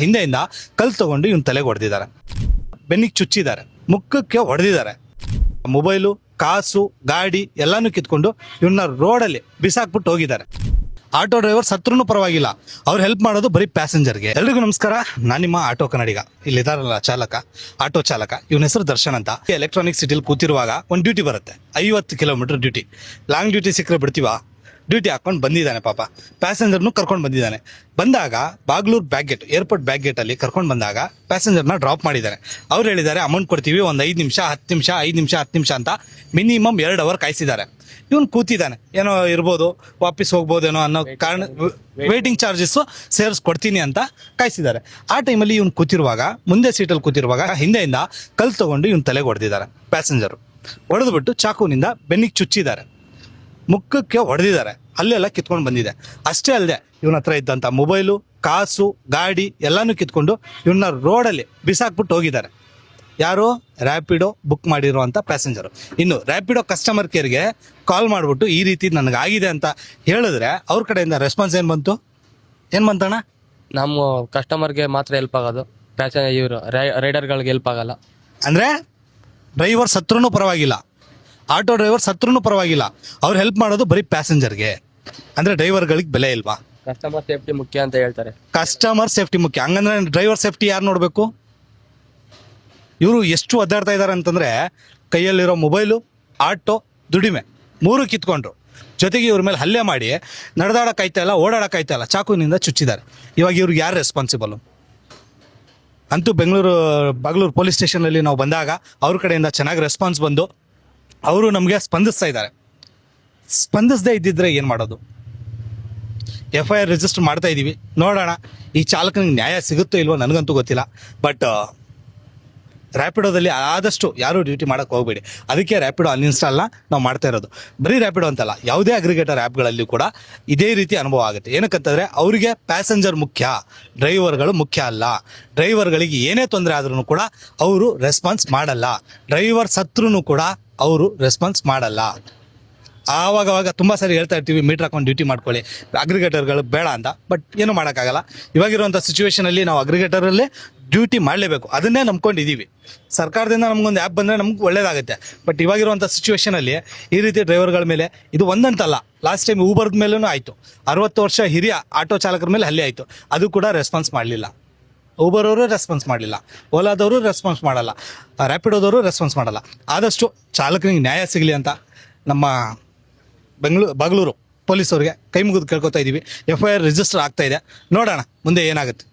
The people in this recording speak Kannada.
ಹಿಂದೆಯಿಂದ ಕಲ್ ತಗೊಂಡು ಇವನ್ ತಲೆಗೆ ಹೊಡೆದಿದ್ದಾರೆ, ಬೆನ್ನಿಗೆ ಚುಚ್ಚಿದ್ದಾರೆ, ಮುಖಕ್ಕೆ ಹೊಡೆದಿದ್ದಾರೆ. ಮೊಬೈಲು, ಕಾಸು, ಗಾಡಿ ಎಲ್ಲಾನು ಕಿತ್ಕೊಂಡು ಇವನ್ನ ರೋಡಲ್ಲಿ ಬಿಸಾಕ್ಬಿಟ್ಟು ಹೋಗಿದ್ದಾರೆ. ಆಟೋ ಡ್ರೈವರ್ ಸತ್ರೂ ಪರವಾಗಿಲ್ಲ, ಅವ್ರು ಹೆಲ್ಪ್ ಮಾಡೋದು ಬರೀ ಪ್ಯಾಸೆಂಜರ್ಗೆ. ಎಲ್ರಿಗೂ ನಮಸ್ಕಾರ, ನಾನು ನಿಮ್ಮ ಆಟೋ ಕನ್ನಡಿಗ. ಇಲ್ಲಿದಾರಲ್ಲ ಚಾಲಕ, ಆಟೋ ಚಾಲಕ, ಇವನ ಹೆಸರು ದರ್ಶನ್ ಅಂತ. ಎಲೆಕ್ಟ್ರಾನಿಕ್ ಸಿಟಿಲಿ ಕೂತಿರುವಾಗ ಒಂದು ಡ್ಯೂಟಿ ಬರುತ್ತೆ, 50 ಕಿಲೋಮೀಟರ್ ಡ್ಯೂಟಿ. ಲಾಂಗ್ ಡ್ಯೂಟಿ ಸಿಕ್ಕರೆ ಬಿಡ್ತೀವ, ಡ್ಯೂಟಿ ಹಾಕೊಂಡು ಬಂದಿದ್ದಾನೆ ಪಾಪ. ಪ್ಯಾಸೆಂಜರ್ನು ಕರ್ಕೊಂಡು ಬಂದಿದ್ದಾನೆ. ಬಂದಾಗ Bagalur back gate, airport back ಗೇಟಲ್ಲಿ ಕರ್ಕೊಂಡು ಬಂದಾಗ ಪ್ಯಾಸೆಂಜರ್ನ ಡ್ರಾಪ್ ಮಾಡಿದ್ದಾರೆ. ಅವ್ರು ಹೇಳಿದ್ದಾರೆ ಅಮೌಂಟ್ ಕೊಡ್ತೀವಿ, ಒಂದು 5 ನಿಮಿಷ 10 ನಿಮಿಷ 5 ನಿಮಿಷ 10 ನಿಮಿಷ ಅಂತ ಮಿನಿಮಮ್ 2 ಅವರ್ ಕಾಯಿಸಿದ್ದಾರೆ. ಇವನು ಕೂತಿದ್ದಾನೆ, ಏನೋ ಇರ್ಬೋದು, ವಾಪಸ್ ಹೋಗ್ಬೋದೇನೋ ಅನ್ನೋ ಕಾರಣ ವೇಟಿಂಗ್ ಚಾರ್ಜಸ್ ಸೇರಿಸ್ಕೊಡ್ತೀನಿ ಅಂತ ಕಾಯಿಸಿದ್ದಾರೆ. ಆ ಟೈಮಲ್ಲಿ ಇವನು ಕೂತಿರುವಾಗ, ಮುಂದೆ ಸೀಟಲ್ಲಿ ಕೂತಿರುವಾಗ ಹಿಂದೆಯಿಂದ ಕಲ್ ತಗೊಂಡು ಇವನು ತಲೆಗೆ ಹೊಡೆದಿದ್ದಾರೆ. ಪ್ಯಾಸೆಂಜರು ಹೊಡೆದ್ಬಿಟ್ಟು ಚಾಕುವಿನಿಂದ ಬೆನ್ನಿಗೆ ಚುಚ್ಚಿದ್ದಾರೆ, ಮುಖಕ್ಕೆ ಹೊಡೆದಿದ್ದಾರೆ, ಅಲ್ಲೆಲ್ಲ ಕಿತ್ಕೊಂಡು ಬಂದಿದೆ. ಅಷ್ಟೇ ಅಲ್ಲದೆ ಇವನ ಹತ್ರ ಇದ್ದಂಥ ಮೊಬೈಲು, ಕಾಸು, ಗಾಡಿ ಎಲ್ಲಾನು ಕಿತ್ಕೊಂಡು ಇವನ್ನ ರೋಡಲ್ಲಿ ಬಿಸಾಕ್ಬಿಟ್ಟು ಹೋಗಿದ್ದಾರೆ. ಯಾರು? ರ್ಯಾಪಿಡೋ ಬುಕ್ ಮಾಡಿರುವಂಥ ಪ್ಯಾಸೆಂಜರು. ಇನ್ನು ರ್ಯಾಪಿಡೋ ಕಸ್ಟಮರ್ ಕೇರ್ಗೆ ಕಾಲ್ ಮಾಡಿಬಿಟ್ಟು ಈ ರೀತಿ ನನಗಾಗಿದೆ ಅಂತ ಹೇಳಿದ್ರೆ ಅವ್ರ ಕಡೆಯಿಂದ ರೆಸ್ಪಾನ್ಸ್ ಏನು ಬಂತಣ್ಣ? ನಮ್ಮ ಕಸ್ಟಮರ್ಗೆ ಮಾತ್ರ ಹೆಲ್ಪ್ ಆಗೋದು, ಇವರು ರೈಡರ್ಗಳಿಗೆ ಹೆಲ್ಪ್ ಆಗಲ್ಲ. ಅಂದರೆ ಡ್ರೈವರ್ ಸತ್ರೂ ಪರವಾಗಿಲ್ಲ, ಆಟೋ ಡ್ರೈವರ್ ಸತ್ರೂ ಪರವಾಗಿಲ್ಲ, ಅವ್ರು ಹೆಲ್ಪ್ ಮಾಡೋದು ಬರೀ ಪ್ಯಾಸೆಂಜರ್ಗೆ. ಅಂದರೆ ಡ್ರೈವರ್ಗಳಿಗೆ ಬೆಲೆ ಇಲ್ವಾ? ಕಸ್ಟಮರ್ ಸೇಫ್ಟಿ ಮುಖ್ಯ ಅಂತ ಹೇಳ್ತಾರೆ. ಕಸ್ಟಮರ್ ಸೇಫ್ಟಿ ಮುಖ್ಯ. ಹಂಗಂದ್ರೆ ಡ್ರೈವರ್ ಸೇಫ್ಟಿ ಯಾರು ನೋಡಬೇಕು? ಇವರು ಎಷ್ಟು ಒದ್ದಾಡ್ತಾ ಇದ್ದಾರೆ ಅಂತಂದರೆ, ಕೈಯಲ್ಲಿರೋ ಮೊಬೈಲು, ಆಟೋ, ದುಡಿಮೆ 3 ಕಿತ್ಕೊಂಡ್ರು. ಜೊತೆಗೆ ಇವ್ರ ಮೇಲೆ ಹಲ್ಲೆ ಮಾಡಿ ನಡೆದಾಡೋಕ್ಕಾಯ್ತಾ ಇಲ್ಲ, ಓಡಾಡೋಕ್ಕಾಯ್ತಾ ಇಲ್ಲ, ಚಾಕುವಿನಿಂದ ಚುಚ್ಚಿದ್ದಾರೆ. ಇವಾಗ ಇವ್ರಿಗೆ ಯಾರು ರೆಸ್ಪಾನ್ಸಿಬಲು? ಅಂತೂ ಬಾಗ್ಲೂರು ಪೊಲೀಸ್ ಸ್ಟೇಷನಲ್ಲಿ ನಾವು ಬಂದಾಗ ಅವ್ರ ಕಡೆಯಿಂದ ಚೆನ್ನಾಗಿ ರೆಸ್ಪಾನ್ಸ್ ಬಂದು ಅವರು ನಮಗೆ ಸ್ಪಂದಿಸ್ತಾ ಇದ್ದಾರೆ. ಸ್ಪಂದಿಸದೇ ಇದ್ದಿದ್ರೆ ಏನು ಮಾಡೋದು? FIR ರಿಜಿಸ್ಟರ್ ಮಾಡ್ತಾ ಇದ್ದೀವಿ, ನೋಡೋಣ ಈ ಚಾಲಕನಿಗೆ ನ್ಯಾಯ ಸಿಗುತ್ತೋ ಇಲ್ವೋ ನನಗಂತೂ ಗೊತ್ತಿಲ್ಲ. ಬಟ್ ರ್ಯಾಪಿಡೋದಲ್ಲಿ ಆದಷ್ಟು ಯಾರೂ ಡ್ಯೂಟಿ ಮಾಡೋಕ್ಕೆ ಹೋಗಬೇಡಿ. ಅದಕ್ಕೆ ರ್ಯಾಪಿಡೋ ಅನ್ಇನ್ಸ್ಟಾಲ್ನ ನಾವು ಮಾಡ್ತಾ ಇರೋದು. ಬರೀ ರ್ಯಾಪಿಡೋ ಅಂತಲ್ಲ, ಯಾವುದೇ ಅಗ್ರಿಗೇಟರ್ ಆ್ಯಪ್ಗಳಲ್ಲಿ ಕೂಡ ಇದೇ ರೀತಿ ಅನುಭವ ಆಗುತ್ತೆ. ಏನಕ್ಕಂತಂದರೆ ಅವರಿಗೆ ಪ್ಯಾಸೆಂಜರ್ ಮುಖ್ಯ, ಡ್ರೈವರ್ಗಳು ಮುಖ್ಯ ಅಲ್ಲ. ಡ್ರೈವರ್ಗಳಿಗೆ ಏನೇ ತೊಂದರೆ ಆದ್ರೂ ಕೂಡ ಅವರು ರೆಸ್ಪಾನ್ಸ್ ಮಾಡಲ್ಲ. ಡ್ರೈವರ್ ಸತ್ರೂ ಕೂಡ ಅವರು ರೆಸ್ಪಾನ್ಸ್ ಮಾಡಲ್ಲ. ಆವಾಗ ತುಂಬ ಸರಿ ಹೇಳ್ತಾ ಇರ್ತೀವಿ, ಮೀಟ್ರ್ ಹಾಕೊಂಡು ಡ್ಯೂಟಿ ಮಾಡ್ಕೊಳ್ಳಿ, ಅಗ್ರಿಗೇಟರ್ಗಳು ಬೇಡ ಅಂತ. ಬಟ್ ಏನು ಮಾಡೋಕ್ಕಾಗಲ್ಲ. ಇವಾಗಿರುವಂಥ ಸಿಚುವೇಷನಲ್ಲಿ ನಾವು ಅಗ್ರಿಗೇಟರಲ್ಲೇ ಡ್ಯೂಟಿ ಮಾಡಲೇಬೇಕು, ಅದನ್ನೇ ನಂಬ್ಕೊಂಡಿದ್ದೀವಿ. ಸರ್ಕಾರದಿಂದ ನಮಗೊಂದು ಆ್ಯಪ್ ಬಂದರೆ ನಮ್ಗೆ ಒಳ್ಳೇದಾಗುತ್ತೆ. ಬಟ್ ಇವಾಗಿರುವಂಥ ಸಿಚುವೇಷನಲ್ಲಿ ಈ ರೀತಿ ಡ್ರೈವರ್ಗಳ ಮೇಲೆ ಇದು ಒಂದಂತಲ್ಲ, ಲಾಸ್ಟ್ ಟೈಮ್ ಊಬರ್ದ ಮೇಲೂ ಆಯಿತು. 60 ವರ್ಷ ಹಿರಿಯ ಆಟೋ ಚಾಲಕರ ಮೇಲೆ ಹಲ್ಲೆ ಆಯಿತು, ಅದು ಕೂಡ ರೆಸ್ಪಾನ್ಸ್ ಮಾಡಲಿಲ್ಲ. ಊಬರ್ ಅವರು ರೆಸ್ಪಾನ್ಸ್ ಮಾಡಲಿಲ್ಲ, ಓಲಾದವರು ರೆಸ್ಪಾನ್ಸ್ ಮಾಡಲ್ಲ, ರ್ಯಾಪಿಡೋದವರು ರೆಸ್ಪಾನ್ಸ್ ಮಾಡಲ್ಲ. ಆದಷ್ಟು ಚಾಲಕನಿಗೆ ನ್ಯಾಯ ಸಿಗಲಿ ಅಂತ ನಮ್ಮ ಬಾಗ್ಲೂರು ಪೊಲೀಸವ್ರಿಗೆ ಕೈ ಮುಗಿದು ಕೇಳ್ಕೊತಾ ಇದ್ದೀವಿ. FIR ರಿಜಿಸ್ಟರ್ ಆಗ್ತಾ ಇದೆ, ನೋಡೋಣ ಮುಂದೆ ಏನಾಗುತ್ತೆ.